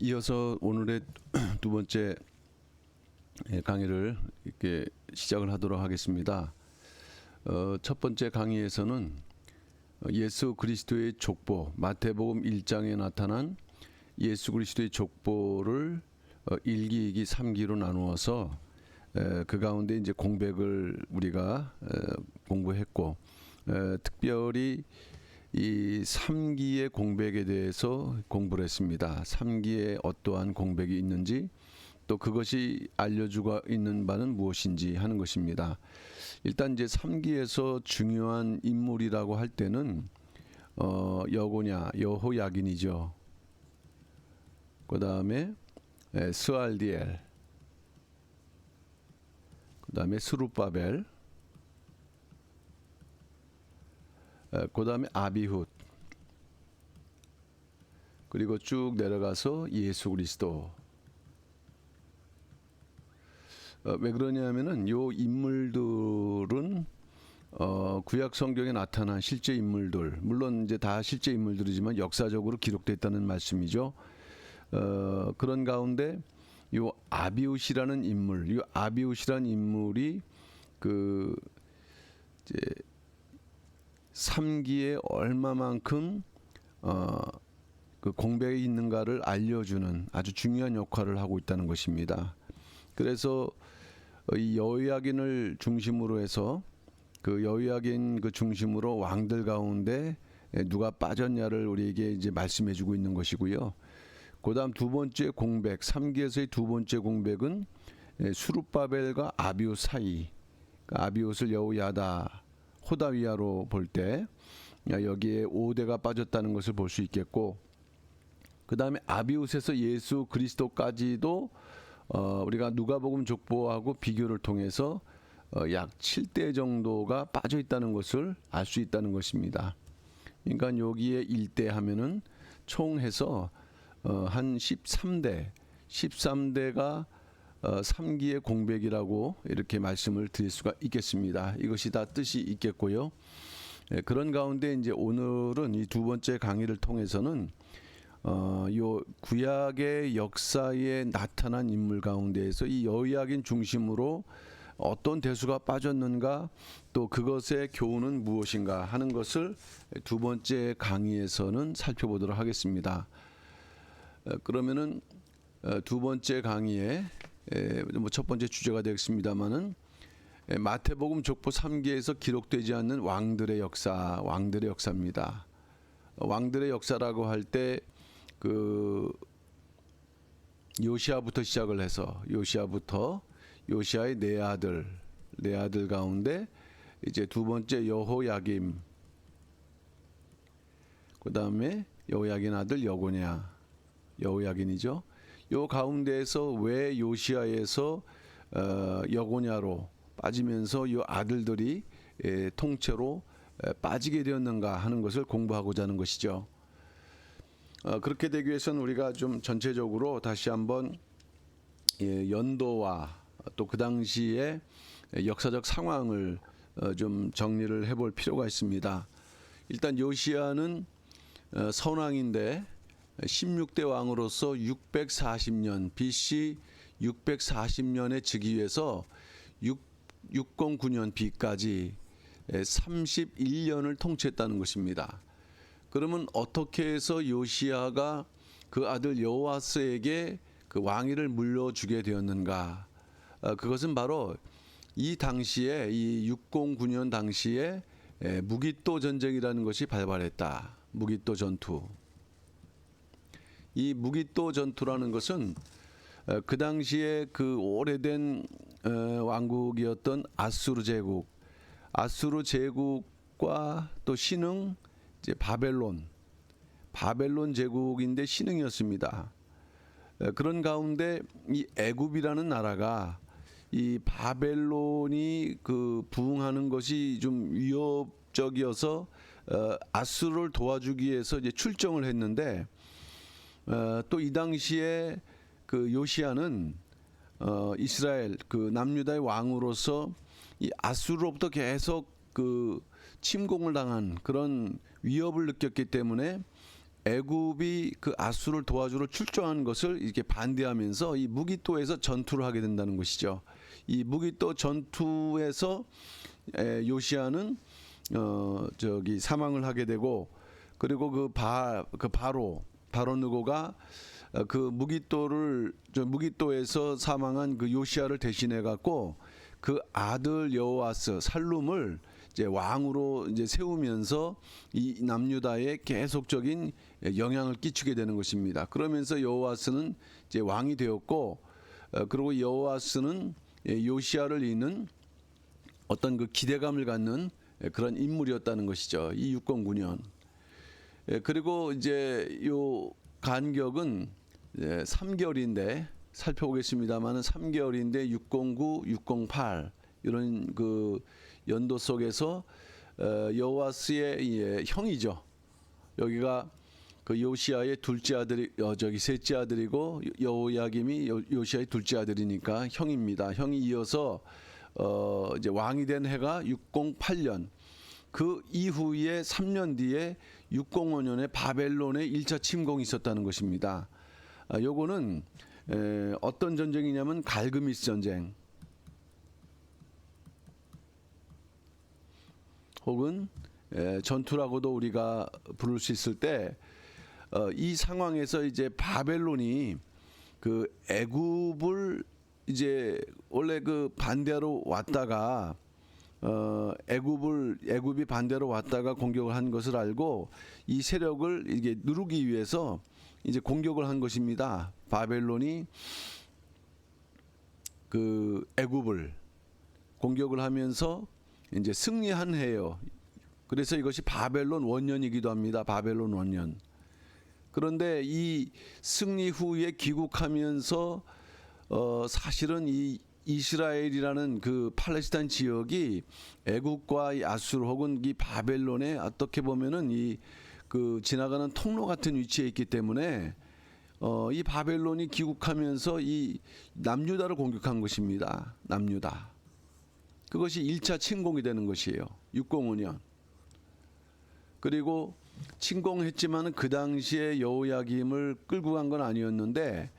이어서 오늘의 두 번째 강의를 이렇게 시작을 하도록 하겠습니다. 첫 번째 강의에서는 예수 그리스도의 족보, 마태복음 1장에 나타난 예수 그리스도의 족보를 1기, 2기, 3기로 나누어서 그 가운데 이제 공백을 우리가 공부했고, 특별히 이 3기의 공백에 대해서 공부를 했습니다. 3기에 어떠한 공백이 있는지, 또 그것이 알려주고 있는 바는 무엇인지 하는 것입니다. 일단 이제 3기에서 중요한 인물이라고 할 때는 여고냐, 여호야긴이죠. 그 다음에 스알디엘, 그 다음에 스룹바벨, 그 다음에 아비훗, 그리고 쭉 내려가서 예수 그리스도. 왜 그러냐면은 요 인물들은 구약 성경에 나타난 실제 인물들, 물론 이제 다 실제 인물들이지만 역사적으로 기록됐다는 말씀이죠. 그런 가운데 요 아비훗이라는 인물, 요 아비훗이라는 인물이 그 이제 3기에 얼마만큼 그 공백이 있는가를 알려주는 아주 중요한 역할을 하고 있다는 것입니다. 그래서 이 여호야긴을 중심으로 해서 그 여호야긴 그 중심으로 왕들 가운데 누가 빠졌냐를 우리에게 이제 말씀해주고 있는 것이고요. 그다음 두 번째 공백, 3기에서의 두 번째 공백은 수룹바벨과 아비훗 사이, 아비훗을 여호야다, 호다위야로 볼 때 여기에 5대가 빠졌다는 것을 볼 수 있겠고, 그 다음에 아비훗에서 예수 그리스도까지도 우리가 누가복음 족보하고 비교를 통해서 약 7대 정도가 빠져 있다는 것을 알 수 있다는 것입니다. 그러니까 여기에 1대 하면은 총 해서 한 13대가 3기의 공백이라고 이렇게 말씀을 드릴 수가 있겠습니다. 이것이 다 뜻이 있겠고요. 그런 가운데 이제 오늘은 이 두 번째 강의를 통해서는 요 구약의 역사에 나타난 인물 가운데에서 이 여호야긴 중심으로 어떤 대수가 빠졌는가, 또 그것의 교훈은 무엇인가 하는 것을 두 번째 강의에서는 살펴보도록 하겠습니다. 그러면은 두 번째 강의에 첫 번째 주제가 되겠습니다만은 마태복음 족보 3기에서 기록되지 않는 왕들의 역사입니다. 왕들의 역사라고 할 때 그 요시아부터 시작을 해서 요시아의 네 아들 가운데 이제 두 번째 여호야김, 그 다음에 여호야긴 아들 여호야긴이죠. 요 가운데에서 왜 요시아에서 여고냐로 빠지면서 요 아들들이 통째로 빠지게 되었는가 하는 것을 공부하고자 하는 것이죠. 그렇게 되기 위해서는 우리가 좀 전체적으로 다시 한번 연도와 또 그 당시의 역사적 상황을 좀 정리를 해볼 필요가 있습니다. 일단 요시아는 선왕인데 16대 왕으로서 640년 BC 640년에 즉위해서 609년 B까지 31년을 통치했다는 것입니다. 그러면 어떻게 해서 요시아가 그 아들 여호아스에게 그 왕위를 물려주게 되었는가? 그것은 바로 이 당시에, 이 609년 당시에 무기또 전쟁이라는 것이 발발했다. 무기또 전투. 이 무기또 전투라는 것은 그 당시에 그 오래된 왕국이었던 아수르 제국과 또 신흥 이제 바벨론 제국인데 신흥이었습니다. 그런 가운데 이 애굽이라는 나라가 이 바벨론이 그 부흥하는 것이 좀 위협적이어서 아수르를 도와주기 위해서 이제 출정을 했는데, 또 이 당시에 그 요시아는 이스라엘 그 남유다의 왕으로서 이 아수르로부터 계속 그 침공을 당한 그런 위협을 느꼈기 때문에 애굽이 그 아수를 도와주러 출정한 것을 이렇게 반대하면서 이 무기또에서 전투를 하게 된다는 것이죠. 이 무기또 전투에서 요시야는 저기 사망을 하게 되고, 그리고 바로 느고가 그 무기또에서 사망한 그 요시야를 대신해 갖고 그 아들 여호아스 살룸을 이제 왕으로 이제 세우면서 이 남유다에 계속적인 영향을 끼치게 되는 것입니다. 그러면서 여호아스는 이제 왕이 되었고, 그리고 여호아스는 요시야를 잇는 어떤 그 기대감을 갖는 그런 인물이었다는 것이죠. 이 609년. 그리고 이제 요 간격은 3개월인데 살펴보겠습니다만은 3개월인데 609, 608 이런 그 연도 속에서 여호아스의 형이죠. 여기가 그 요시야의 둘째 아들이 셋째 아들이고 여호야김이 요시야의 둘째 아들이니까 형입니다. 형이 이어서 이제 왕이 된 해가 608년. 그 이후에 3년 뒤에 605년에 바벨론의 1차 침공이 있었다는 것입니다. 요거는 어떤 전쟁이냐면 갈그미스 전쟁, 혹은 전투라고도 우리가 부를 수 있을 때, 이 상황에서 이제 바벨론이 그 애굽을 이제 원래 그 반대로 왔다가 애굽이 반대로 왔다가 공격을 한 것을 알고 이 세력을 이게 누르기 위해서 이제 공격을 한 것입니다. 바벨론이 그 애굽을 공격을 하면서 이제 승리한 해요. 그래서 이것이 바벨론 원년이기도 합니다. 바벨론 원년. 그런데 이 승리 후에 귀국하면서 사실은 이 이스라엘이라는 그 팔레스타인 지역이 애국과 이 아수르 혹은 이 바벨론에 어떻게 보면은 이 그 지나가는 통로 같은 위치에 있기 때문에 이 바벨론이 귀국하면서 이 남유다를 공격한 것입니다. 남유다. 그것이 1차 침공이 되는 것이에요. 605년. 그리고 침공했지만은 그 당시에 여호야김을 끌고 간 건 아니었는데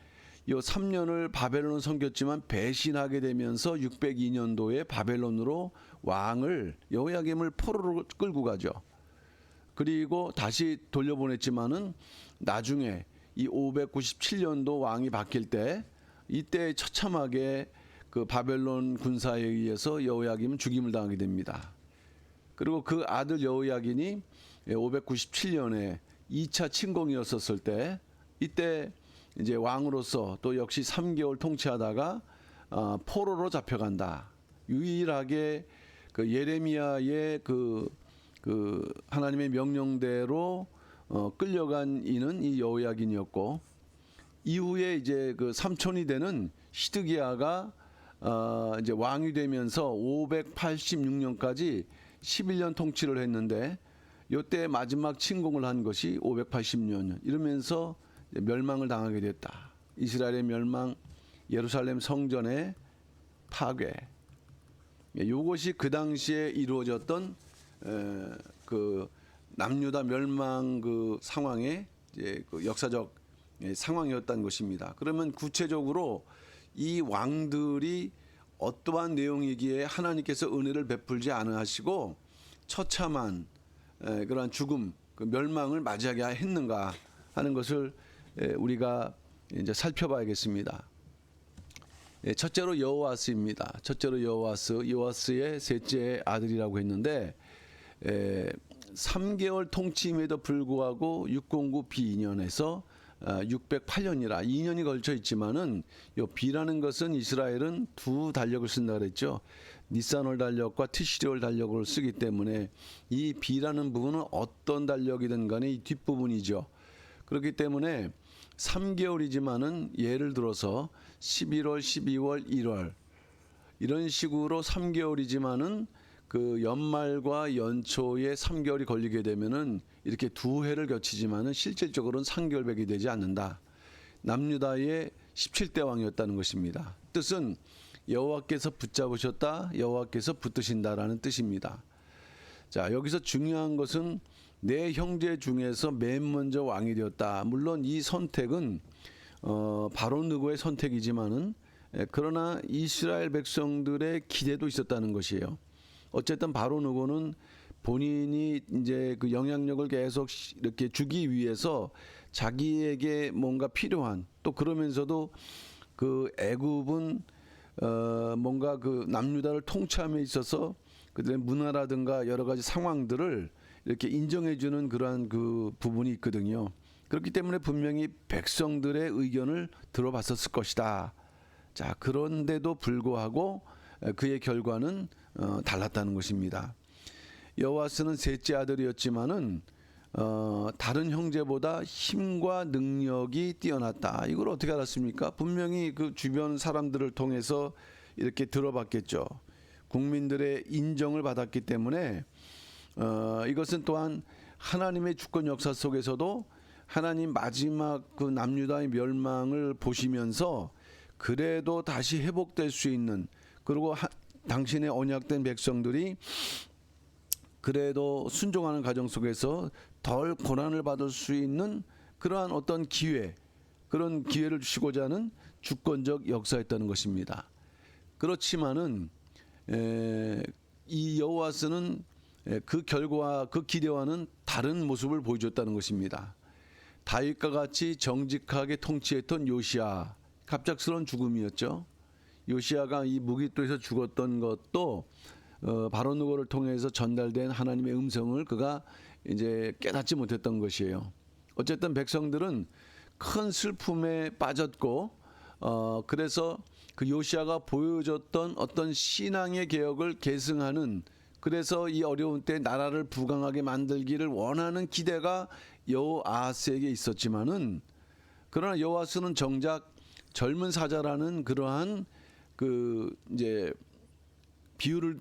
요 3년을 바벨론 섬겼지만 배신하게 되면서 602년도에 바벨론으로 왕을 여호야김을 포로로 끌고 가죠. 그리고 다시 돌려보냈지만은 나중에 이 597년도 왕이 바뀔 때 이때 처참하게 그 바벨론 군사에 의해서 여호야김은 죽임을 당하게 됩니다. 그리고 그 아들 여호야긴이 597년에 2차 침공이었었을 때 이때 이제 왕으로서 또 역시 3개월 통치하다가 포로로 잡혀간다. 유일하게 그 예레미야의 그 하나님의 명령대로 끌려간 이는 이 여호야긴이었고, 이후에 이제 그 삼촌이 되는 시드기야가 이제 왕이 되면서 586년까지 11년 통치를 했는데 이때 마지막 침공을 한 것이 580년. 이러면서 멸망을 당하게 됐다. 이스라엘의 멸망, 예루살렘 성전의 파괴. 이것이 그 당시에 이루어졌던 그 남유다 멸망 그 상황의 이제 그 역사적 상황이었다는 것입니다. 그러면 구체적으로 이 왕들이 어떠한 내용이기에 하나님께서 은혜를 베풀지 않으시고 처참한 그러한 죽음, 그 멸망을 맞이하게 했는가 하는 것을 우리가 이제 살펴봐야겠습니다. 첫째로 여호아스입니다. 첫째로 여호아스의 셋째 아들이라고 했는데 3개월 통치임에도 불구하고 609 비년에서 608년이라 2년이 걸쳐 있지만은 요 비라는 것은 이스라엘은 두 달력을 쓴다 그랬죠. 니산월 달력과 티시리월 달력을 쓰기 때문에 이 비라는 부분은 어떤 달력이든 간에 이 뒷부분이죠. 그렇기 때문에 3개월이지만은 예를 들어서 11월, 12월, 1월 이런 식으로 3개월이지만은 그 연말과 연초에 3개월이 걸리게 되면은 이렇게 두 해를 거치지만은 실질적으로는 3개월밖에 되지 않는다. 남유다의 17대 왕이었다는 것입니다. 뜻은 여호와께서 붙잡으셨다, 여호와께서 붙드신다라는 뜻입니다. 자, 여기서 중요한 것은 내 형제 중에서 맨 먼저 왕이 되었다. 물론 이 선택은 바로 느고의 선택이지만은 그러나 이스라엘 백성들의 기대도 있었다는 것이에요. 어쨌든 바로 느고는 본인이 이제 그 영향력을 계속 이렇게 주기 위해서 자기에게 뭔가 필요한, 또 그러면서도 그 애굽은 뭔가 그 남유다를 통치함에 있어서 그들의 문화라든가 여러 가지 상황들을 이렇게 인정해주는 그러한 그 부분이 있거든요. 그렇기 때문에 분명히 백성들의 의견을 들어봤었을 것이다. 자, 그런데도 불구하고 그의 결과는 달랐다는 것입니다. 여호와스는 셋째 아들이었지만은 다른 형제보다 힘과 능력이 뛰어났다. 이걸 어떻게 알았습니까? 분명히 그 주변 사람들을 통해서 이렇게 들어봤겠죠. 국민들의 인정을 받았기 때문에 이것은 또한 하나님의 주권 역사 속에서도 하나님 마지막 그 남유다의 멸망을 보시면서 그래도 다시 회복될 수 있는, 그리고 당신의 언약된 백성들이 그래도 순종하는 과정 속에서 덜 고난을 받을 수 있는 그러한 어떤 기회, 그런 기회를 주시고자 하는 주권적 역사였다는 것입니다. 그렇지만은 이 여호와스는 그 결과, 그 기대와는 다른 모습을 보여줬다는 것입니다. 다윗과 같이 정직하게 통치했던 요시야, 갑작스러운 죽음이었죠. 요시야가 이 무기토에서 죽었던 것도 바로 느고를 통해서 전달된 하나님의 음성을 그가 이제 깨닫지 못했던 것이에요. 어쨌든 백성들은 큰 슬픔에 빠졌고 그래서 그 요시야가 보여줬던 어떤 신앙의 개혁을 계승하는, 그래서 이 어려운 때 나라를 부강하게 만들기를 원하는 기대가 여호아스에게 있었지만은, 그러나 여호아스는 정작 젊은 사자라는 그러한 그 이제 비유를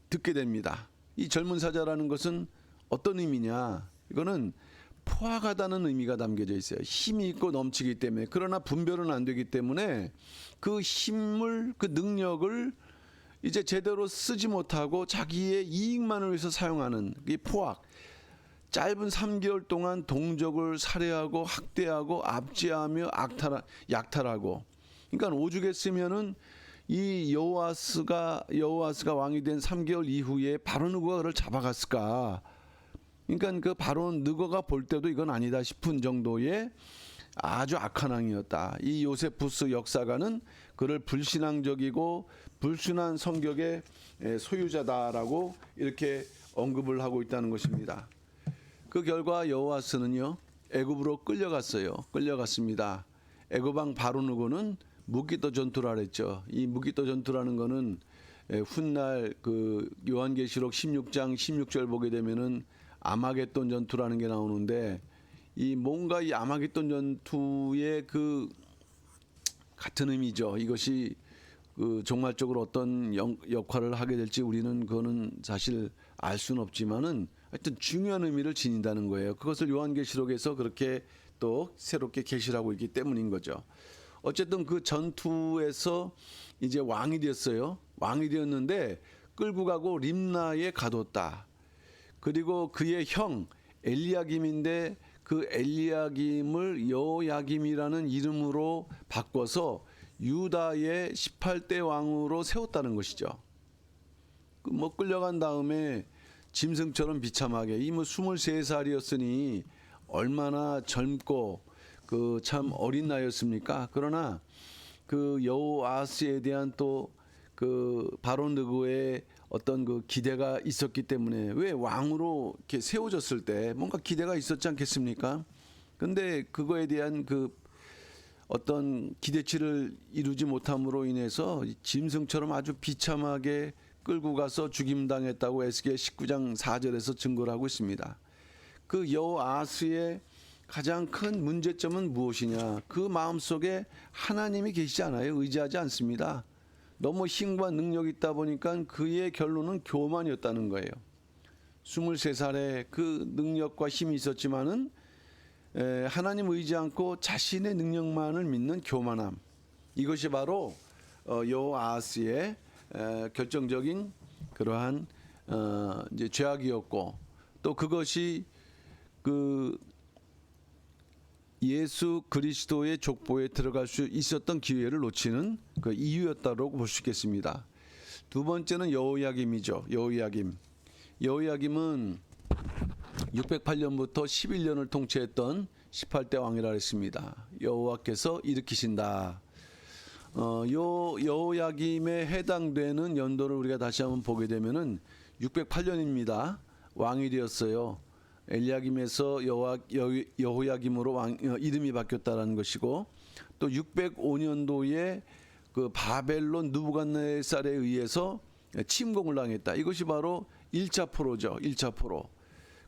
듣게 됩니다. 이 젊은 사자라는 것은 어떤 의미냐? 이거는 포악하다는 의미가 담겨져 있어요. 힘이 있고 넘치기 때문에. 그러나 분별은 안 되기 때문에 그 힘을, 그 능력을 이제 제대로 쓰지 못하고 자기의 이익만을 위해서 사용하는 이 포악. 짧은 3개월 동안 동족을 살해하고 학대하고 압제하며 약탈하고. 그러니까 오죽했으면은 이 여호아스가 왕이 된 3개월 이후에 바로 느고가 그를 잡아갔을까? 그러니까 그 바로 느고가 볼 때도 이건 아니다 싶은 정도의 아주 악한 왕이었다. 이 요세푸스 역사가는 그를 불신앙적이고 불순한 성격의 소유자다라고 이렇게 언급을 하고 있다는 것입니다. 그 결과 여호아스는요, 애굽으로 끌려갔습니다. 애굽 왕 바로 느고는 무기토 전투라 그랬죠. 이 무기토 전투라는 거는 훗날 그 요한계시록 16장 16절 보게 되면은 아마겟돈 전투라는 게 나오는데, 이 뭔가 이 아마겟돈 전투의 그 같은 의미죠. 이것이 그 종말적으로 어떤 역할을 하게 될지 우리는 그거는 사실 알 수는 없지만은 하여튼 중요한 의미를 지닌다는 거예요. 그것을 요한계시록에서 그렇게 또 새롭게 계시를 하고 있기 때문인 거죠. 어쨌든 그 전투에서 이제 왕이 됐어요. 왕이 되었는데 끌고 가고 림나에 가뒀다. 그리고 그의 형 엘리야김인데 그 엘리야김을 여야김이라는 이름으로 바꿔서 유다의 18대 왕으로 세웠다는 것이죠. 뭐 끌려간 다음에 짐승처럼 비참하게, 이 뭐 23살이었으니 얼마나 젊고 그 참 어린 나이였습니까? 그러나 그 여호아스에 대한 또 그 바로 느고의 어떤 그 기대가 있었기 때문에, 왜 왕으로 이렇게 세워졌을 때 뭔가 기대가 있었지 않겠습니까? 근데 그거에 대한 그 어떤 기대치를 이루지 못함으로 인해서 짐승처럼 아주 비참하게 끌고 가서 죽임당했다고 에스겔 19장 4절에서 증거를 하고 있습니다. 그 여호아스의 가장 큰 문제점은 무엇이냐? 그 마음속에 하나님이 계시지 않아요. 의지하지 않습니다. 너무 힘과 능력이 있다 보니까 그의 결론은 교만이었다는 거예요. 23살에 그 능력과 힘이 있었지만은 하나님 의지 않고 자신의 능력만을 믿는 교만함. 이것이 바로 여호아스의 결정적인 그러한 이제 죄악이었고, 또 그것이 그 예수 그리스도의 족보에 들어갈 수 있었던 기회를 놓치는 그 이유였다고 볼 수 있겠습니다. 두 번째는 여호야김이죠. 여호야김은 608년부터 11년을 통치했던 18대 왕이라 했습니다. 여호와께서 일으키신다. 여호야김에 해당되는 연도를 우리가 다시 한번 보게 되면은 608년입니다. 왕이 되었어요. 엘리야김에서 여호야김으로 이름이 바뀌었다라는 것이고, 또 605년도에 그 바벨론 느부갓네살에 의해서 침공을 당했다. 이것이 바로 1차 포로죠. 1차 포로.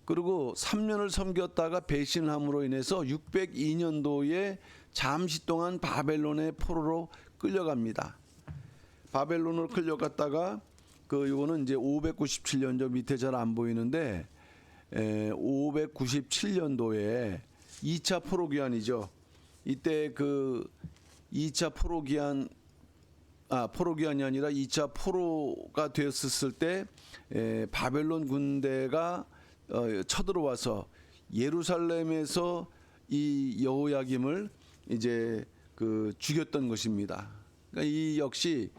그리고 3년을 섬겼다가 배신을 함으로 인해서 602년도에 잠시 동안 바벨론의 포로로 끌려갑니다. 바벨론으로 끌려갔다가 요거는 이제 597년도 밑에 잘 안 보이는데 597년도에 2차 포로 기한이죠. 이때 그 2차 포로 기한이 아니라 2차 포로가 되었을 때 바벨론 군대가 쳐들어와서 예루살렘에서 이 여호야김을 이제 죽였던 것입니다. 그러니까 이 역시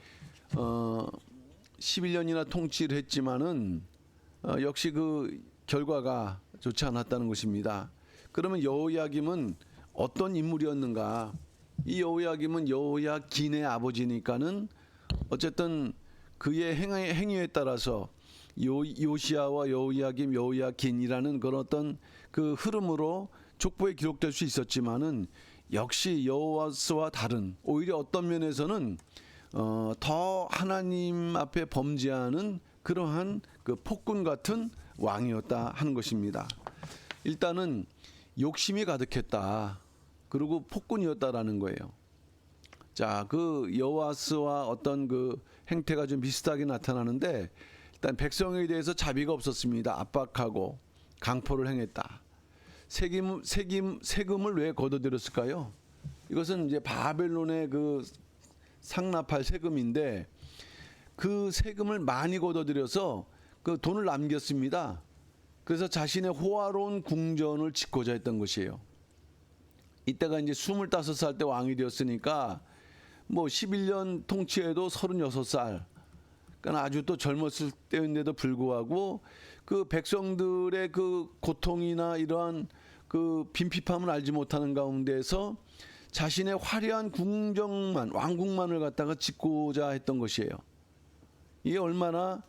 11년이나 통치를 했지만은 역시 그 결과가 좋지 않았다는 것입니다. 그러면 여호야김은 어떤 인물이었는가? 이 여호야김은 여호야긴의 아버지니까는 어쨌든 그의 행위에 따라서 요시야와 여호야김, 여호야긴이라는 그런 어떤 그 흐름으로 족보에 기록될 수 있었지만은 역시 여호와스와 다른, 오히려 어떤 면에서는 더 하나님 앞에 범죄하는 그러한 그 폭군 같은 왕이었다 하는 것입니다. 일단은 욕심이 가득했다. 그리고 폭군이었다라는 거예요. 자, 그 여호와스와 어떤 그 행태가 좀 비슷하게 나타나는데, 일단 백성에 대해서 자비가 없었습니다. 압박하고 강포를 행했다. 세금을 왜 걷어들였을까요? 이것은 이제 바벨론의 그 상납할 세금인데, 그 세금을 많이 걷어들여서 그 돈을 남겼습니다. 그래서 자신의 호화로운 궁전을 짓고자 했던 것이에요. 이때가 이제 25살 때 왕이 되었으니까 뭐 11년 통치에도 36살. 그러니까 아주 또 젊었을 때인데도 불구하고 그 백성들의 그 고통이나 이러한 그 빈핍함을 알지 못하는 가운데서 자신의 화려한 왕궁만을 갖다가 짓고자 했던 것이에요. 이게 얼마나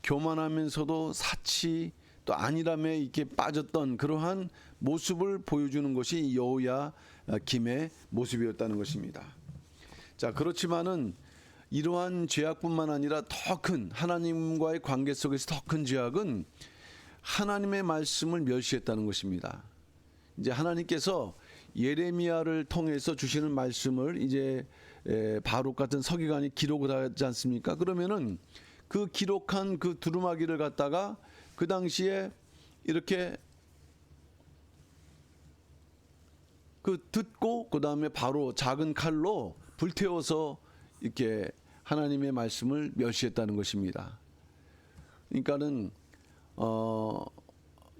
교만하면서도 사치 또 안일함에 이렇게 빠졌던 그러한 모습을 보여주는 것이 여호야김의 모습이었다는 것입니다. 자, 그렇지만은 이러한 죄악뿐만 아니라 더 큰 하나님과의 관계 속에서 더 큰 죄악은 하나님의 말씀을 멸시했다는 것입니다. 이제 하나님께서 예레미야를 통해서 주시는 말씀을 이제 바룩 같은 서기관이 기록을 하지 않습니까? 그러면은 그 기록한 그 두루마기를 갖다가 그 당시에 이렇게 듣고 그 다음에 바로 작은 칼로 불태워서 이렇게 하나님의 말씀을 멸시했다는 것입니다. 그러니까는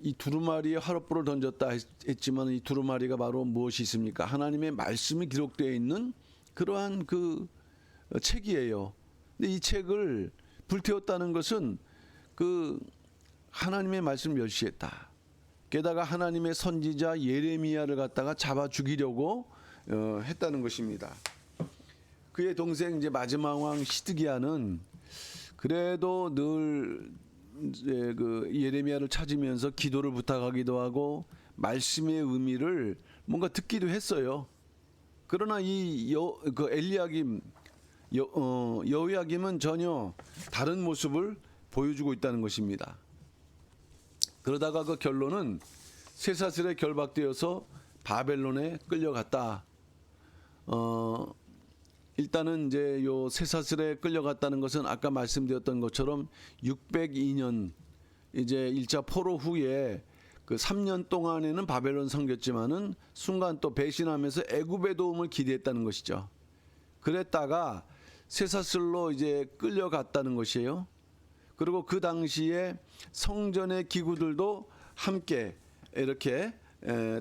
이 두루마리에 화롯불을 던졌다 했지만 이 두루마리가 바로 무엇이 있습니까? 하나님의 말씀이 기록되어 있는 그러한 그 책이에요. 근데 이 책을 불태웠다는 것은 그 하나님의 말씀을 멸시했다. 게다가 하나님의 선지자 예레미야를 갖다가 잡아 죽이려고 했다는 것입니다. 그의 동생 이제 마지막 왕 시드기야는 그래도 늘 이제 그 예레미야를 찾으면서 기도를 부탁하기도 하고 말씀의 의미를 뭔가 듣기도 했어요. 그러나 그 엘리야김 여호야김은 전혀 다른 모습을 보여주고 있다는 것입니다. 그러다가 그 결론은 쇠사슬에 결박되어서 바벨론에 끌려갔다. 일단은 이제 요 쇠사슬에 끌려갔다는 것은 아까 말씀드렸던 것처럼 602년 이제 1차 포로 후에 그 3년 동안에는 바벨론 섬겼지만은 순간 또 배신하면서 애굽의 도움을 기대했다는 것이죠. 그랬다가 쇠사슬로 이제 끌려갔다는 것이에요. 그리고 그 당시에 성전의 기구들도 함께 이렇게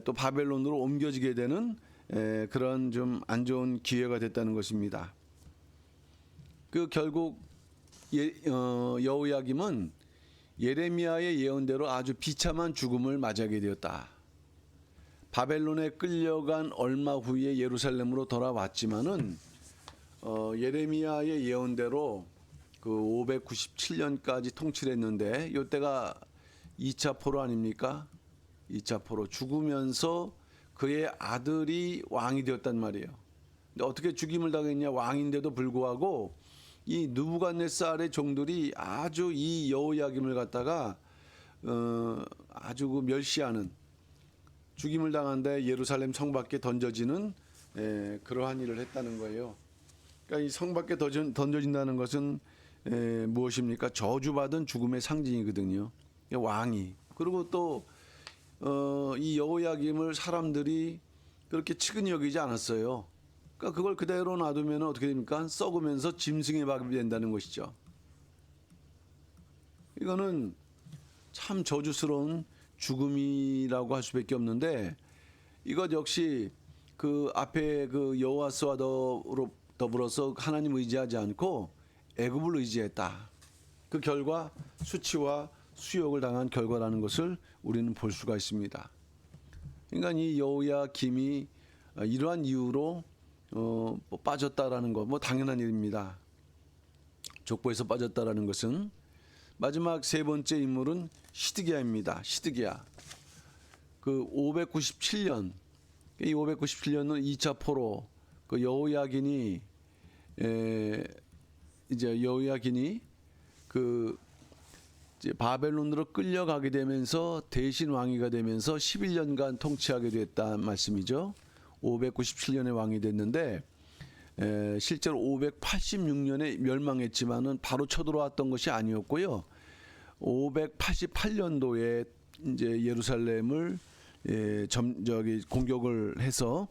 또 바벨론으로 옮겨지게 되는 그런 좀 안 좋은 기회가 됐다는 것입니다. 그 결국 여호야김은 예레미야의 예언대로 아주 비참한 죽음을 맞이하게 되었다. 바벨론에 끌려간 얼마 후에 예루살렘으로 돌아왔지만은 예레미야의 예언대로 그 597년까지 통치를 했는데 이때가 2차 포로 아닙니까? 2차 포로 죽으면서 그의 아들이 왕이 되었단 말이에요. 근데 어떻게 죽임을 당했냐? 왕인데도 불구하고 이 느부갓네살의 종들이 아주 이 여호야김을 갖다가 아주 그 멸시하는, 죽임을 당한데 예루살렘 성 밖에 던져지는 그러한 일을 했다는 거예요. 그러니까 이 성 밖에 던져진다는 것은 무엇입니까? 저주받은 죽음의 상징이거든요. 왕이. 그리고 또 이 여호야김을 사람들이 그렇게 측은히 여기지 않았어요. 그러니까 그걸 그대로 놔두면 어떻게 됩니까? 썩으면서 짐승의 밥이 된다는 것이죠. 이거는 참 저주스러운 죽음이라고 할 수밖에 없는데, 이것 역시 그 앞에 그 여호와스와 더불어서 하나님 의지하지 않고 애굽을 의지했다. 그 결과 수치와 수욕을 당한 결과라는 것을 우리는 볼 수가 있습니다. 그러니까 이 여호야김이 이러한 이유로 빠졌다라는 거 당연한 일입니다. 족보에서 빠졌다라는 것은. 마지막 세 번째 인물은 시드기야입니다. 시드기야. 그 597년, 이 597년은 2차 포로, 그 여호야긴이 이제 여호야긴이 그 이제 바벨론으로 끌려가게 되면서 대신 왕위가 되면서 11년간 통치하게 됐다는 말씀이죠. 597년에 왕이 됐는데 실제로 586년에 멸망했지만은 바로 쳐들어왔던 것이 아니었고요. 588년도에 이제 예루살렘을 공격을 해서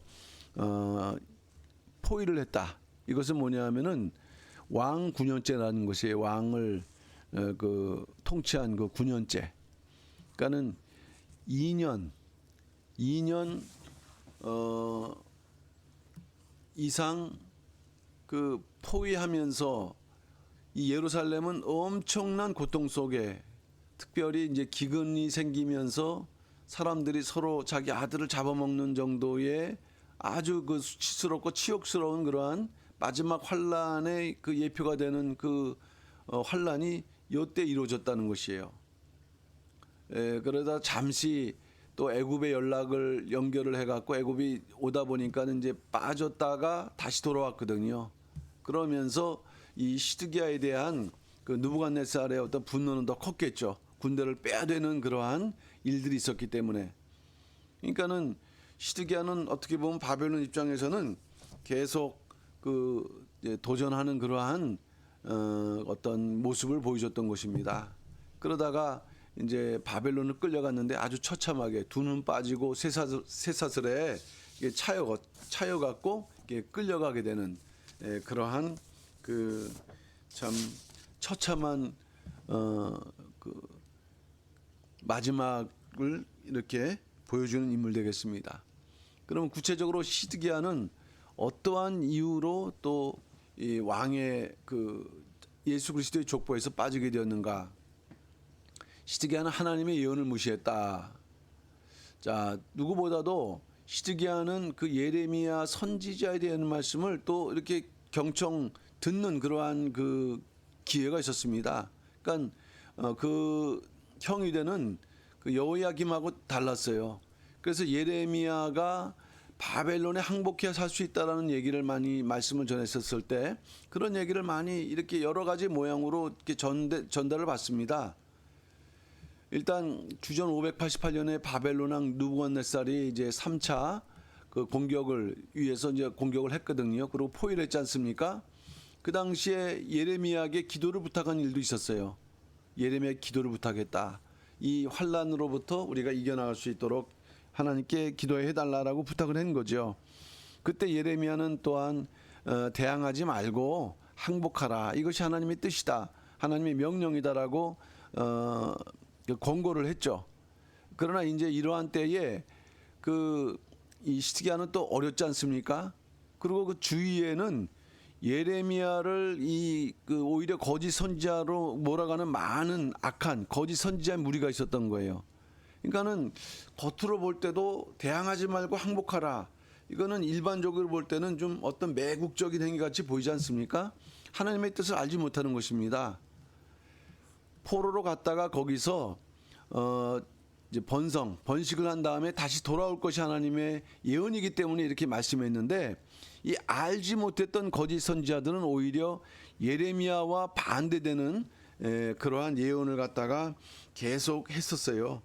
포위를 했다. 이것은 뭐냐면은 왕 9년째라는 것이 왕을 그 통치한 그 9년째. 그러니까는 2년 이상 그 포위하면서 이 예루살렘은 엄청난 고통 속에, 특별히 이제 기근이 생기면서 사람들이 서로 자기 아들을 잡아먹는 정도의 아주 그 수치스럽고 치욕스러운 그러한 마지막 환란의 그 예표가 되는 그 환란이 이때 이루어졌다는 것이에요. 그러다 잠시 또 애굽의 연결을 해갖고 애굽이 오다 보니까는 이제 빠졌다가 다시 돌아왔거든요. 그러면서 이 시드기야에 대한 그 느부갓네살의 어떤 분노는 더 컸겠죠. 군대를 빼야 되는 그러한 일들이 있었기 때문에. 그러니까는 시드기야는 어떻게 보면 바벨론 입장에서는 계속 그 도전하는 그러한 어떤 모습을 보여줬던 것입니다. 그러다가 이제 바벨론을 끌려갔는데 아주 처참하게 두 눈 빠지고 쇠사슬에 차여갖고 끌려가게 되는 그러한 그 참 처참한 그 마지막을 이렇게 보여주는 인물 되겠습니다. 그럼 구체적으로 시드기야는 어떠한 이유로 또 이 왕의 그 예수 그리스도의 족보에서 빠지게 되었는가? 시드기야는 하나님의 예언을 무시했다. 자, 누구보다도 시드기야는 그 예레미야 선지자에 대한 말씀을 또 이렇게 경청 듣는 그러한 그 기회가 있었습니다. 그러니까 그 형이 되는 그 여호야김하고 달랐어요. 그래서 예레미야가 바벨론에 항복해야 살 수 있다라는 얘기를 많이 말씀을 전했었을 때 그런 얘기를 많이 이렇게 여러 가지 모양으로 이렇게 전달을 받습니다. 일단 주전 588년에 바벨론 왕 느부갓네살이 이제 3차 그 공격을 위해서 이제 공격을 했거든요. 그리고 포위를 했지 않습니까? 그 당시에 예레미야에게 기도를 부탁한 일도 있었어요. 예레미야에게 기도를 부탁했다. 이 환란으로부터 우리가 이겨나갈 수 있도록 하나님께 기도해 달라라고 부탁을 한 거죠. 그때 예레미야는 또한 대항하지 말고 항복하라. 이것이 하나님의 뜻이다. 하나님의 명령이다라고 권고를 했죠. 그러나 이제 이러한 때에 이 시드기야는 또 어렵지 않습니까? 그리고 그 주위에는 예레미야를 오히려 거짓 선지자로 몰아가는 많은 악한 거짓 선지자의 무리가 있었던 거예요. 그러니까는 겉으로 볼 때도 대항하지 말고 항복하라. 이거는 일반적으로 볼 때는 좀 어떤 매국적인 행위 같이 보이지 않습니까? 하나님의 뜻을 알지 못하는 것입니다. 포로로 갔다가 거기서 이제 번식을 한 다음에 다시 돌아올 것이 하나님의 예언이기 때문에 이렇게 말씀했는데, 이 알지 못했던 거짓 선지자들은 오히려 예레미야와 반대되는 그러한 예언을 갖다가 계속 했었어요.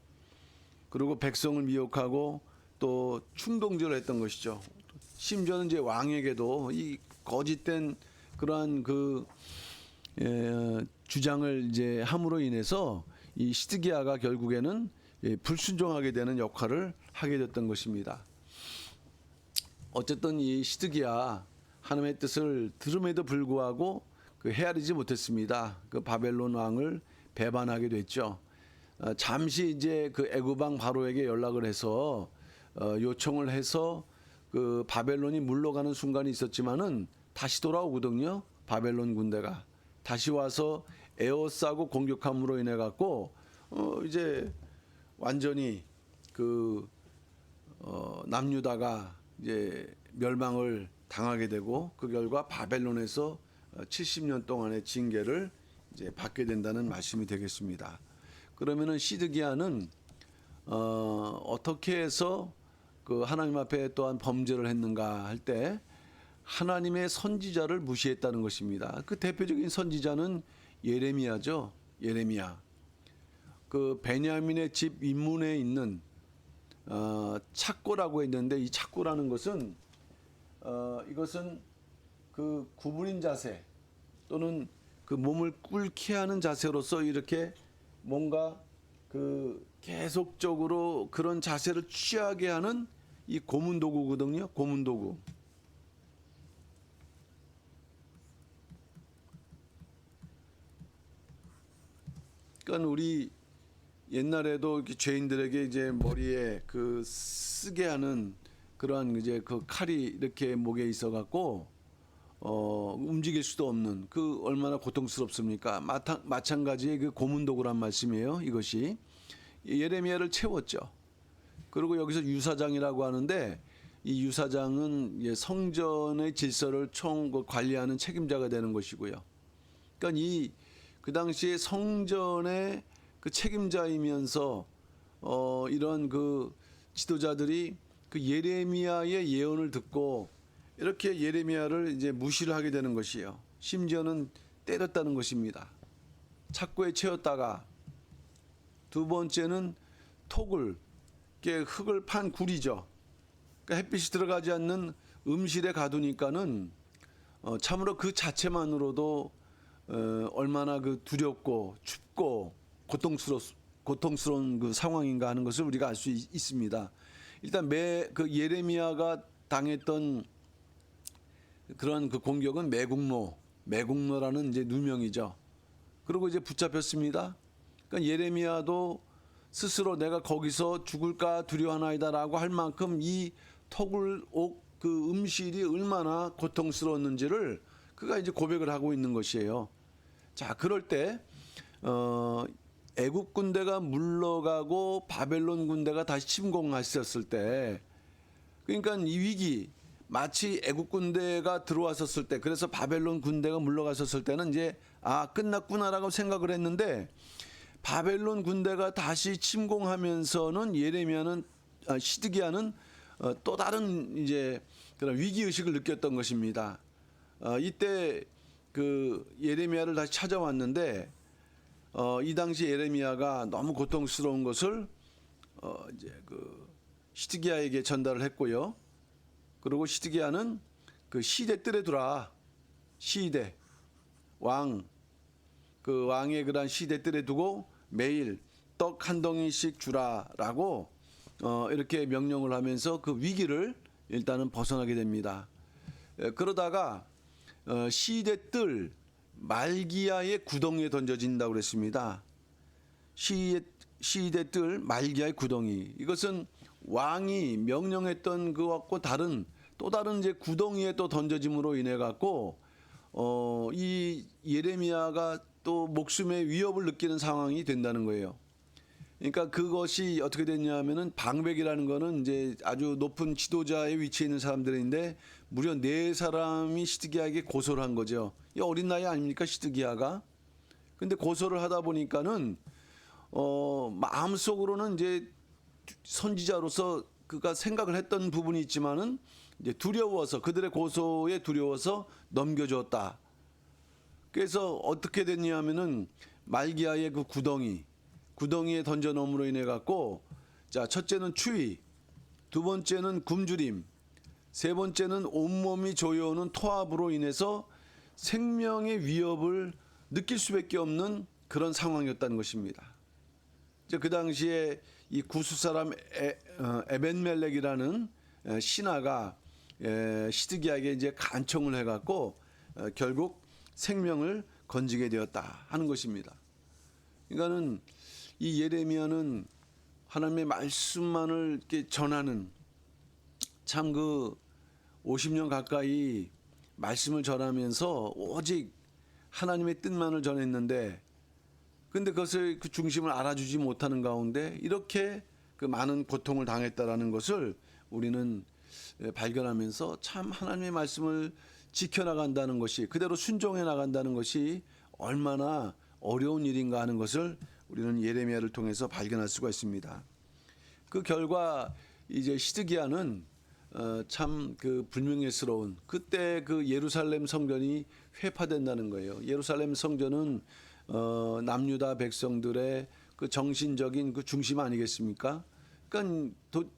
그리고 백성을 미혹하고 또 충동질을 했던 것이죠. 심지어는 이제 왕에게도 이 거짓된 그러한 주장을 이제 함으로 인해서 이 시드기야가 결국에는 불순종하게 되는 역할을 하게 됐던 것입니다. 어쨌든 이 시드기야 하나님의 뜻을 들음에도 불구하고 헤아리지 못했습니다. 그 바벨론 왕을 배반하게 됐죠. 잠시 이제 그 애굽 왕 바로에게 연락을 해서 요청을 해서 그 바벨론이 물러가는 순간이 있었지만은 다시 돌아오거든요. 바벨론 군대가 다시 와서 에워싸고 공격함으로 인해 갖고 이제 완전히 남유다가 이제 멸망을 당하게 되고, 그 결과 바벨론에서 70년 동안의 징계를 이제 받게 된다는 말씀이 되겠습니다. 그러면은 시드기야는 어떻게 해서 그 하나님 앞에 또한 범죄를 했는가 할 때 하나님의 선지자를 무시했다는 것입니다. 그 대표적인 선지자는 예레미야죠. 예레미야. 그 베냐민의 집 윗문에 있는 착고라고 했는데, 이 착고라는 것은 이것은 그 구부린 자세 또는 그 몸을 꿇게 하는 자세로서 이렇게 뭔가 그 계속적으로 그런 자세를 취하게 하는 이 고문 도구거든요. 고문 도구. 그러니까 우리 옛날에도 죄인들에게 이제 머리에 그 쓰게 하는 그러한 이제 그 칼이 이렇게 목에 있어 갖고 움직일 수도 없는, 그 얼마나 고통스럽습니까? 마찬가지의 그 고문 도구란 말씀이에요. 이것이 예레미야를 채웠죠. 그리고 여기서 유사장이라고 하는데, 이 유사장은 성전의 질서를 총 관리하는 책임자가 되는 것이고요. 그러니까 그 당시에 성전의 그 책임자이면서 이런 그 지도자들이 그 예레미야의 예언을 듣고 이렇게 예레미야를 이제 무시를 하게 되는 것이에요. 심지어는 때렸다는 것입니다. 착고에 채웠다가, 두 번째는 톡을, 흙을 판 굴이죠. 그러니까 햇빛이 들어가지 않는 음실에 가두니까는 참으로 그 자체만으로도 얼마나 그 두렵고 춥고 고통스러운 그 상황인가 하는 것을 우리가 알 수 있습니다. 일단 그 예레미야가 당했던 그런 그 공격은 매국노라는 이제 누명이죠. 그리고 이제 붙잡혔습니다. 그러니까 예레미야도 스스로 내가 거기서 죽을까 두려워하나이다라고 할 만큼 이 그 음실이 얼마나 고통스러웠는지를 그가 이제 고백을 하고 있는 것이에요. 자, 그럴 때 애굽 군대가 물러가고 바벨론 군대가 다시 침공했었을 때, 그러니까 이 위기, 마치 애굽 군대가 들어왔었을 때, 그래서 바벨론 군대가 물러갔었을 때는 이제 끝났구나라고 생각을 했는데, 바벨론 군대가 다시 침공하면서는 시드기야는 또 다른 이제 그런 위기 의식을 느꼈던 것입니다. 이때 그 예레미야를 다시 찾아왔는데, 이 당시 예레미야가 너무 고통스러운 것을 이제 그 시드기야에게 전달을 했고요. 그리고 시드기야는 그 시대 뜰에 두라. 시대 그 왕의 그러한 시대 뜰에 두고 매일 떡 한 덩이씩 주라라고 이렇게 명령을 하면서 그 위기를 일단은 벗어나게 됩니다. 그러다가 시대 뜰 말기야의 구덩이에 던져진다고 그랬습니다. 시대 뜰 말기야의 구덩이, 이것은 왕이 명령했던 그것과 다른 또 다른 이제 구덩이에 또 던져짐으로 인해 갖고 이 예레미야가 또 목숨의 위협을 느끼는 상황이 된다는 거예요. 그러니까 그것이 어떻게 됐냐면은 방백이라는 거는 이제 아주 높은 지도자의 위치에 있는 사람들인데 무려 4사람이 시드기야에게 고소를 한 거죠. 이 어린 나이 아닙니까, 시드기야가? 근데 고소를 하다 보니까는 마음속으로는 이제 선지자로서 그가 생각을 했던 부분이 있지만은 이제 두려워서, 그들의 고소에 두려워서 넘겨줬다. 그래서 어떻게 됐냐면은 말기야의 그 구덩이에 던져 놓음으로 인해 갖고, 자, 첫째는 추위, 두 번째는 굶주림, 세 번째는 온몸이 조여오는 토압으로 인해서 생명의 위협을 느낄 수밖에 없는 그런 상황이었다는 것입니다. 이제 그 당시에 이 구스 사람 에벤멜렉이라는 신하가 시드기야에게 이제 간청을 해갖고 결국 생명을 건지게 되었다 하는 것입니다. 그러니까는 이 예레미야는 하나님의 말씀만을 이렇게 전하는, 참 그 50년 가까이 말씀을 전하면서 오직 하나님의 뜻만을 전했는데, 근데 그것을 그 중심을 알아주지 못하는 가운데 이렇게 그 많은 고통을 당했다라는 것을 우리는 발견하면서 참 하나님의 말씀을 지켜나간다는 것이, 그대로 순종해 나간다는 것이 얼마나 어려운 일인가 하는 것을 우리는 예레미야를 통해서 발견할 수가 있습니다. 그 결과 이제 시드기야는 참 그 불명예스러운, 그때 그 예루살렘 성전이 회파된다는 거예요. 예루살렘 성전은 남유다 백성들의 그 정신적인 그 중심 아니겠습니까? 그러니까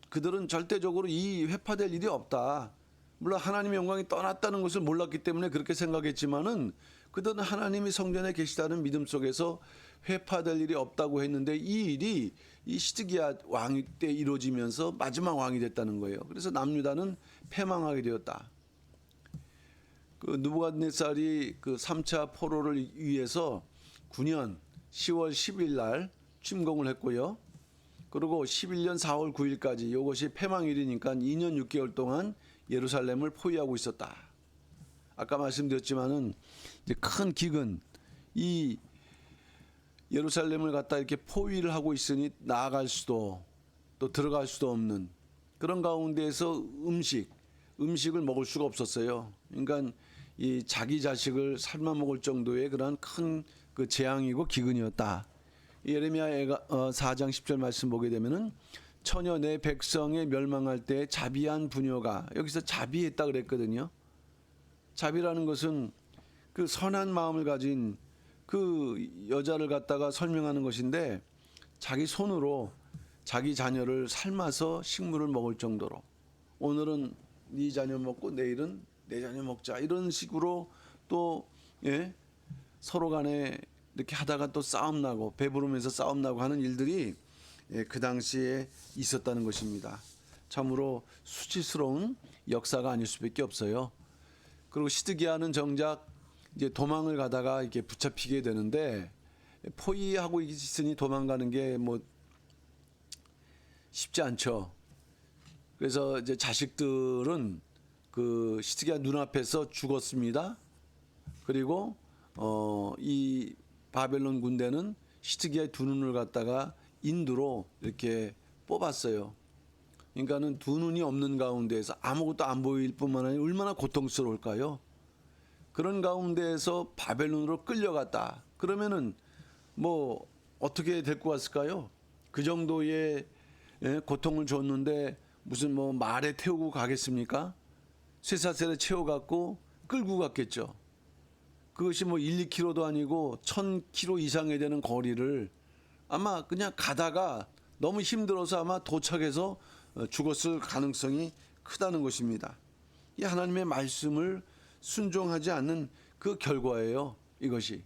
그들은 절대적으로 이 회파될 일이 없다. 물론 하나님의 영광이 떠났다는 것을 몰랐기 때문에 그렇게 생각했지만은 그들은 하나님이 성전에 계시다는 믿음 속에서 회파될 일이 없다고 했는데, 이 일이 이 시드기야 왕 때 이루어지면서 마지막 왕이 됐다는 거예요. 그래서 남유다는 패망하게 되었다. 그 느부갓네살이 그 3차 포로를 위해서 9년 10월 10일 날 침공을 했고요. 그리고 11년 4월 9일까지, 이것이 패망일이니까 2년 6개월 동안 예루살렘을 포위하고 있었다. 아까 말씀드렸지만은 이제 큰 기근, 이 예루살렘을 갖다 이렇게 포위를 하고 있으니 나아갈 수도 또 들어갈 수도 없는 그런 가운데에서 음식을 먹을 수가 없었어요. 그러니까 이 자기 자식을 삶아 먹을 정도의 그런 큰 그 재앙이고 기근이었다. 예레미야 4장 10절 말씀 보게 되면은 처녀 내 백성의 멸망할 때 자비한 부녀가, 여기서 자비했다 그랬거든요. 자비라는 것은 그 선한 마음을 가진 그 여자를 갖다가 설명하는 것인데, 자기 손으로 자기 자녀를 삶아서 식물을 먹을 정도로, 오늘은 네 자녀 먹고 내일은 내 자녀 먹자, 이런 식으로 또 서로 간에 이렇게 하다가 또 싸움 나고 배부르면서 싸움 나고 하는 일들이 그 당시에 있었다는 것입니다. 참으로 수치스러운 역사가 아닐 수밖에 없어요. 그리고 시드기야는 정작 이제 도망을 가다가 이렇게 붙잡히게 되는데, 포위하고 있으니 도망가는 게 뭐 쉽지 않죠. 그래서 이제 자식들은 그 시드기야 눈앞에서 죽었습니다. 그리고 이 바벨론 군대는 시드기야의 두 눈을 갖다가 인두로 이렇게 뽑았어요. 그러니까는 두 눈이 없는 가운데에서 아무것도 안 보일 뿐만 아니라 얼마나 고통스러울까요? 그런 가운데에서 바벨론으로 끌려갔다. 그러면은 뭐 어떻게 데리고 갔을까요? 그 정도의 고통을 줬는데 무슨 뭐 말에 태우고 가겠습니까? 쇠사슬에 채워갖고 끌고 갔겠죠. 그것이 뭐 1, 2km도 아니고 1000km 이상에 되는 거리를 아마 그냥 가다가 너무 힘들어서 아마 도착해서 죽었을 가능성이 크다는 것입니다. 이 하나님의 말씀을 순종하지 않는 그 결과예요. 이것이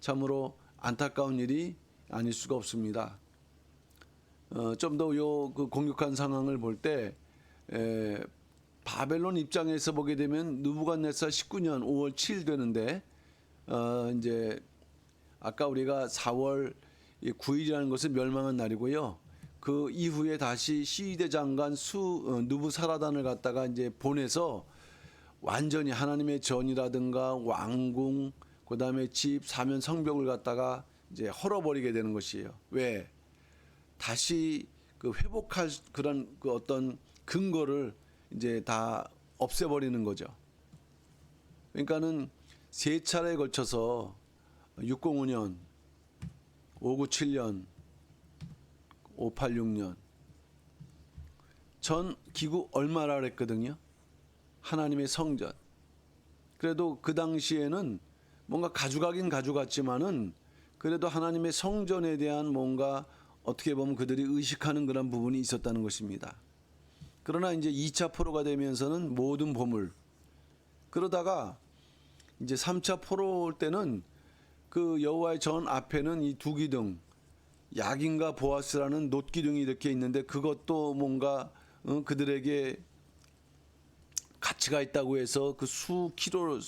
참으로 안타까운 일이 아닐 수가 없습니다. 좀 더 요 그 공격한 상황을 볼 때 바벨론 입장에서 보게 되면 느부갓네살 19년 5월 7일 되는데 이제 아까 우리가 4월 이 9일이라는 것은 멸망한 날이고요. 그 이후에 다시 시위대 장관 누부사라단을 갖다가 이제 보내서 완전히 하나님의 전이라든가 왕궁, 그다음에 집, 사면, 성벽을 갖다가 이제 헐어버리게 되는 것이에요. 왜? 다시 그 회복할 그런 그 어떤 근거를 이제 다 없애버리는 거죠. 그러니까는 세 차례에 걸쳐서 605년, 597년, 586년 전 기구 얼마라 그랬거든요. 하나님의 성전. 그래도 그 당시에는 뭔가 가져가긴 가져갔지만은 그래도 하나님의 성전에 대한 뭔가 어떻게 보면 그들이 의식하는 그런 부분이 있었다는 것입니다. 그러나 이제 2차 포로가 되면서는 모든 보물. 그러다가 이제 3차 포로 올 때는 그 여호와의 전 앞에는 이 두 기둥, 야긴과 보아스라는 놋기둥이 이렇게 있는데 그것도 뭔가 그들에게 가치가 있다고 해서 그 수 킬로,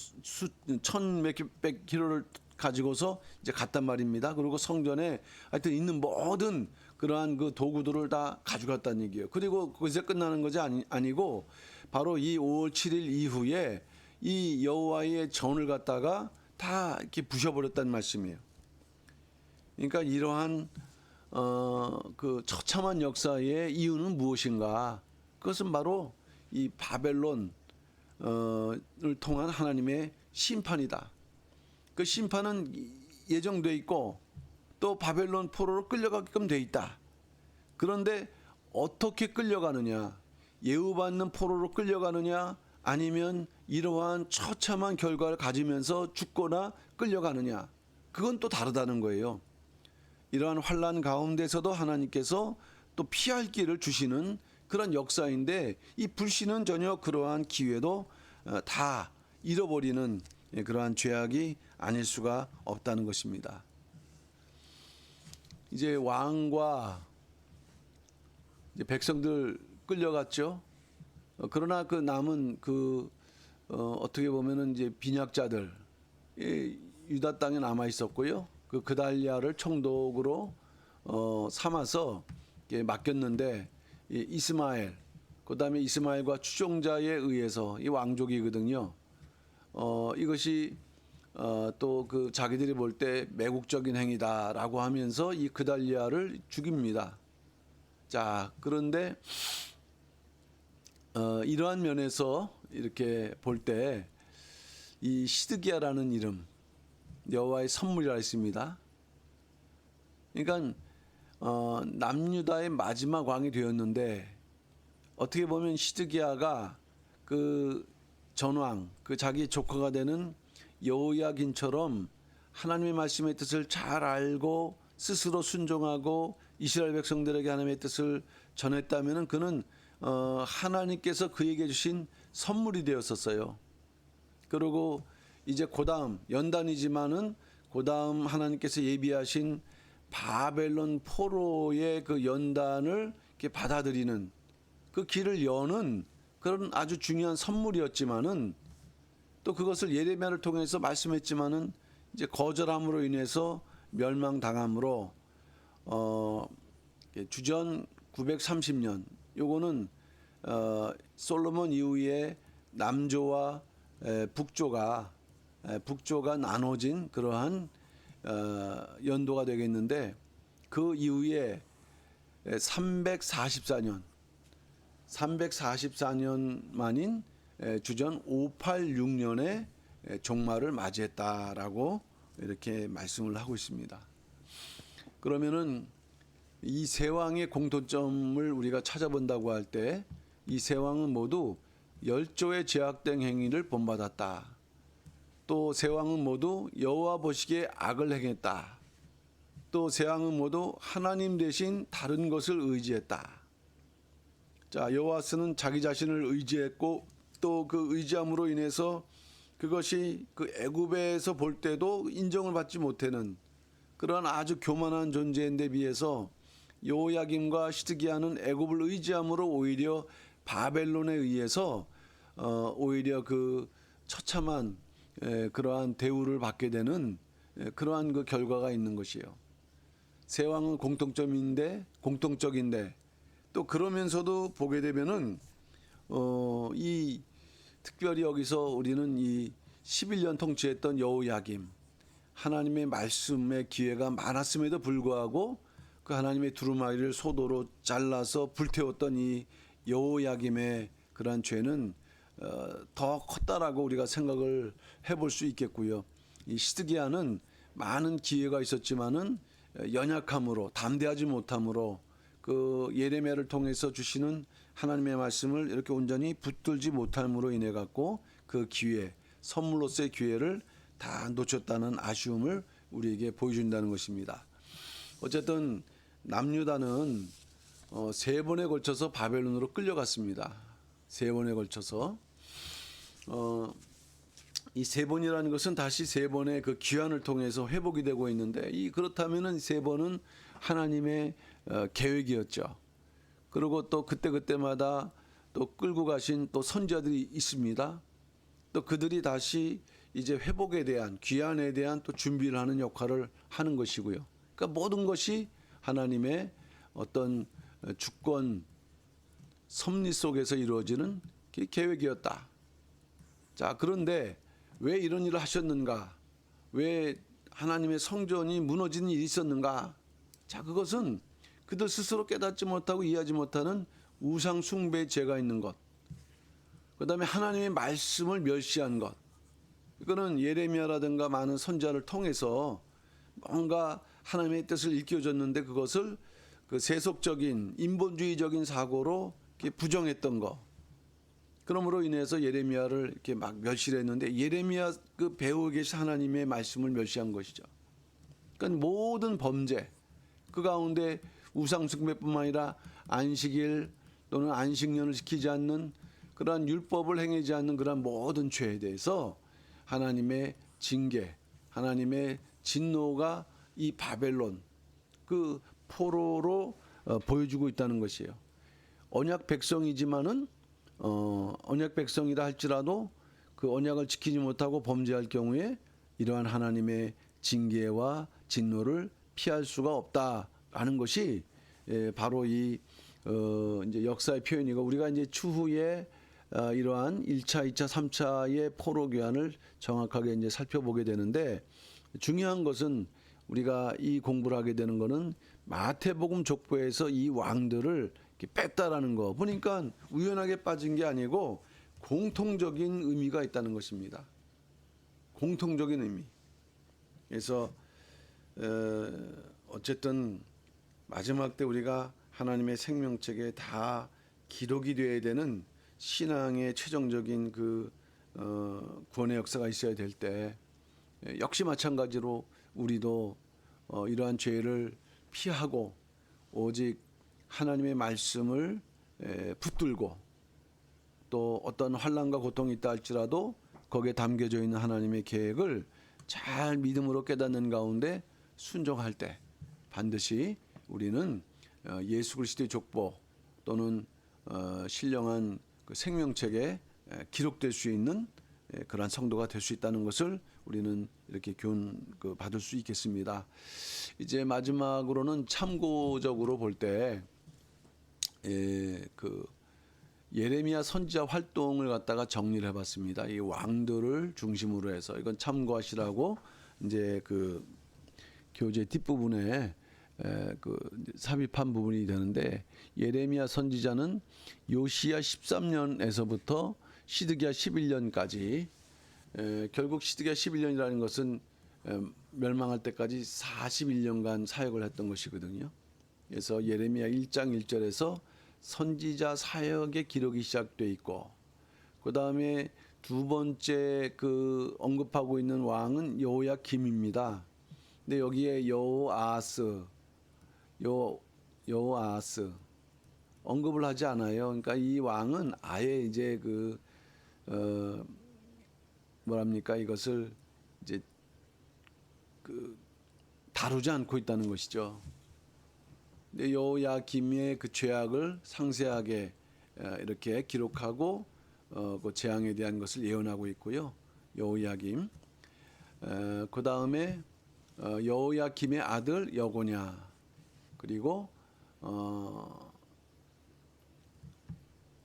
천 몇백 킬로를 가지고서 이제 갔단 말입니다. 그리고 성전에 하여튼 있는 모든 그러한 그 도구들을 다 가져갔다는 얘기예요. 그리고 거기서 끝나는 것이 아니고 바로 이 5월 7일 이후에 이 여호와의 전을 갖다가 다 이렇게 부셔버렸다는 말씀이에요. 그러니까 이러한 그 처참한 역사의 이유는 무엇인가? 그것은 바로 이 바벨론을 통한 하나님의 심판이다. 그 심판은 예정돼 있고 또 바벨론 포로로 끌려가게끔 돼 있다. 그런데 어떻게 끌려가느냐? 예우받는 포로로 끌려가느냐? 아니면 이러한 처참한 결과를 가지면서 죽거나 끌려가느냐? 그건 또 다르다는 거예요. 이러한 환난 가운데서도 하나님께서 또 피할 길을 주시는 그런 역사인데 이 불신은 전혀 그러한 기회도 다 잃어버리는 그러한 죄악이 아닐 수가 없다는 것입니다. 이제 왕과 이제 백성들 끌려갔죠. 그러나 그 남은 그 어떻게 보면은 이제 빈약자들 유다 땅에 남아 있었고요. 그 그달리아를 총독으로 삼아서 맡겼는데 이스마엘, 그다음에 이스마엘과 추종자에 의해서 이 왕족이거든요. 이것이 또 그 자기들이 볼 때 매국적인 행위다라고 하면서 이 그달리아를 죽입니다. 자, 그런데 이러한 면에서 이렇게 볼 때 이 시드기야라는 이름, 여호와의 선물이라 했습니다. 그러니까 남유다의 마지막 왕이 되었는데 어떻게 보면 시드기야가 그 전왕, 그 자기 조카가 되는 여호야긴처럼 하나님의 말씀의 뜻을 잘 알고 스스로 순종하고 이스라엘 백성들에게 하나님의 뜻을 전했다면은 그는 하나님께서 그에게 주신 선물이 되었었어요. 그리고 이제 고다음 연단이지만은 고다음 하나님께서 예비하신 바벨론 포로의 그 연단을 이렇게 받아들이는 그 길을 여는 그런 아주 중요한 선물이었지만은 또 그것을 예레미야를 통해서 말씀했지만은 이제 거절함으로 인해서 멸망당함으로 주전 930년 요거는 솔로몬 이후에 남조와 북조가 나눠진 그러한 연도가 되겠는데 그 이후에 344년 만인 주전 586년에 종말을 맞이했다라고 이렇게 말씀을 하고 있습니다. 그러면은 이 세 왕의 공통점을 우리가 찾아본다고 할 때 이 세 왕은 모두 열조의 죄악된 행위를 본받았다. 또 세 왕은 모두 여호와 보시기에 악을 행했다. 또 세 왕은 모두 하나님 대신 다른 것을 의지했다. 자, 여호와스는 자기 자신을 의지했고 또 그 의지함으로 인해서 그것이 그 애굽에서 볼 때도 인정을 받지 못하는 그러한 아주 교만한 존재인데 비해서 여호야김과 시드기야는 애굽을 의지함으로 오히려 바벨론에 의해서 오히려 그 처참한 그러한 대우를 받게 되는 그러한 그 결과가 있는 것이에요. 세 왕은 공통적인데 또 그러면서도 보게 되면은 이 특별히 여기서 우리는 이 11년 통치했던 여호야김, 하나님의 말씀의 기회가 많았음에도 불구하고 그 하나님의 두루마리를 소도로 잘라서 불태웠던 이 여호야김의 그러한 죄는 더 컸다라고 우리가 생각을 해볼 수 있겠고요. 이 시드기야는 많은 기회가 있었지만은 연약함으로, 담대하지 못함으로 그 예레미야를 통해서 주시는 하나님의 말씀을 이렇게 온전히 붙들지 못함으로 인해 갖고 그 기회, 선물로서의 기회를 다 놓쳤다는 아쉬움을 우리에게 보여준다는 것입니다. 어쨌든 남유다는 세 번에 걸쳐서 바벨론으로 끌려갔습니다. 세 번에 걸쳐서 이 세 번이라는 것은 다시 세 번의 그 기한을 통해서 회복이 되고 있는데 그렇다면은 세 번은 하나님의 계획이었죠. 그리고 또 그때마다 또 끌고 가신 또 선지자들이 있습니다. 또 그들이 다시 이제 회복에 대한 귀환에 대한 또 준비를 하는 역할을 하는 것이고요. 그러니까 모든 것이 하나님의 어떤 주권 섭리 속에서 이루어지는 계획이었다. 자, 그런데 왜 이런 일을 하셨는가? 왜 하나님의 성전이 무너지는 일이 있었는가? 자, 그것은 그들 스스로 깨닫지 못하고 이해하지 못하는 우상 숭배의 죄가 있는 것. 그다음에 하나님의 말씀을 멸시한 것. 이거는 예레미야라든가 많은 선지자를 통해서 뭔가 하나님의 뜻을 일깨워줬는데 그것을 그 세속적인 인본주의적인 사고로 이렇게 부정했던 것. 그러므로 인해서 예레미야를 이렇게 막 멸시를 했는데 예레미야 그 배우에 계신 하나님의 말씀을 멸시한 것이죠. 그러니까 모든 범죄 그 가운데 우상숭배뿐만 아니라 안식일 또는 안식년을 지키지 않는 그러한 율법을 행하지 않는 그러한 모든 죄에 대해서 하나님의 징계, 하나님의 진노가 이 바벨론 그 포로로 보여주고 있다는 것이에요. 언약 백성이지만은 언약 백성이라 할지라도 그 언약을 지키지 못하고 범죄할 경우에 이러한 하나님의 징계와 진노를 피할 수가 없다라는 것이 바로 이 이제 역사의 표현이고 우리가 이제 추후에 이러한 1차, 2차, 3차의 포로 귀환을 정확하게 이제 살펴보게 되는데 중요한 것은 우리가 이 공부를 하게 되는 것은 마태복음 족보에서 이 왕들을 이렇게 뺐다라는 거 보니까 우연하게 빠진 게 아니고 공통적인 의미가 있다는 것입니다. 공통적인 의미. 그래서 어쨌든 마지막 때 우리가 하나님의 생명책에 다 기록이 되어야 되는 신앙의 최종적인 그 구원의 역사가 있어야 될 때 역시 마찬가지로 우리도 이러한 죄를 피하고 오직 하나님의 말씀을 붙들고 또 어떤 환난과 고통이 있다 할지라도 거기에 담겨져 있는 하나님의 계획을 잘 믿음으로 깨닫는 가운데 순종할 때 반드시 우리는 예수 그리스도의 족보 또는 신령한 그 생명책에 기록될 수 있는 그러한 성도가 될 수 있다는 것을 우리는 이렇게 교훈 받을 수 있겠습니다. 이제 마지막으로는 참고적으로 볼 때 그 예레미야 선지자 활동을 갖다가 정리를 해봤습니다. 이 왕들을 중심으로 해서 이건 참고하시라고 이제 그 교재 뒷부분에 그 삽입한 부분이 되는데 예레미야 선지자는 요시야 13년에서부터 시드기야 11년까지 결국 시드기야 11년이라는 것은 멸망할 때까지 41년간 사역을 했던 것이거든요. 그래서 예레미야 1장 1절에서 선지자 사역의 기록이 시작돼 있고 그 다음에 두 번째 그 언급하고 있는 왕은 여호야김입니다. 근데 여기에 여호아하스 언급을 하지 않아요. 그러니까 이 왕은 아예 이제 그 뭐랍니까 이것을 이제 그 다루지 않고 있다는 것이죠. 근데 여호야김의 그 죄악을 상세하게 이렇게 기록하고 그 재앙에 대한 것을 예언하고 있고요. 여호야김. 그 다음에 여호야김의 아들 여고냐. 그리고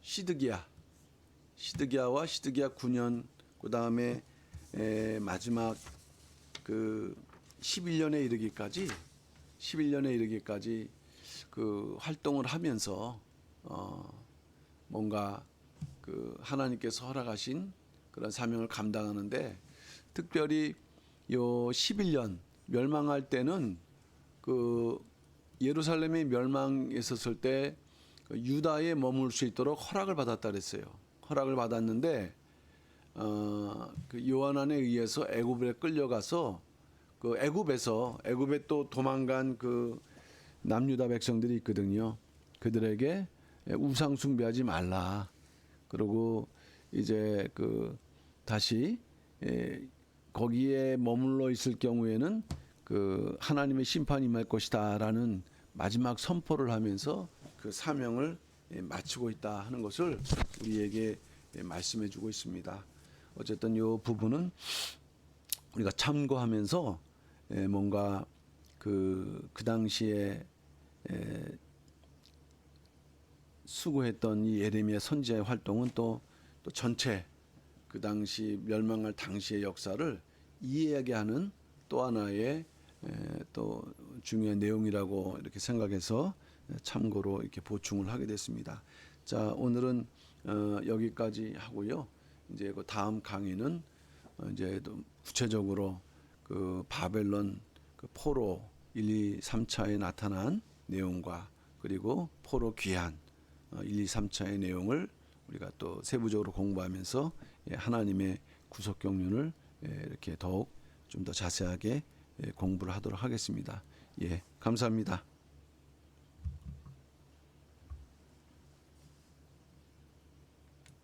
시드기야와 시드기야 9년, 그 다음에 마지막 그 11년에 이르기까지 그 활동을 하면서 뭔가 그 하나님께서 허락하신 그런 사명을 감당하는데, 특별히 요 11년 멸망할 때는 그 예루살렘이 멸망했었을 때 유다에 머물 수 있도록 허락을 받았다 그랬어요. 허락을 받았는데 그 요한안에 의해서 애굽에 끌려가서 그 애굽에 또 도망간 그 남유다 백성들이 있거든요. 그들에게 우상 숭배하지 말라. 그리고 이제 그 다시 거기에 머물러 있을 경우에는 그 하나님의 심판이 임할 것이다라는 마지막 선포를 하면서 그 사명을 마치고 있다 하는 것을 우리에게 말씀해주고 있습니다. 어쨌든 이 부분은 우리가 참고하면서 뭔가 그 당시에 수고했던 이 예레미야 선지자의 활동은 또 전체 그 당시 멸망할 당시의 역사를 이해하게 하는 또 하나의 또 중요한 내용이라고 이렇게 생각해서 참고로 이렇게 보충을 하게 됐습니다. 자, 오늘은 여기까지 하고요. 이제 그 다음 강의는 이제 또 구체적으로 그 바벨론 그 포로 1, 2, 3차에 나타난 내용과 그리고 포로 귀환 1, 2, 3차의 내용을 우리가 또 세부적으로 공부하면서 하나님의 구속 경륜을 이렇게 더욱 좀 더 자세하게 공부를 하도록 하겠습니다. 예, 감사합니다.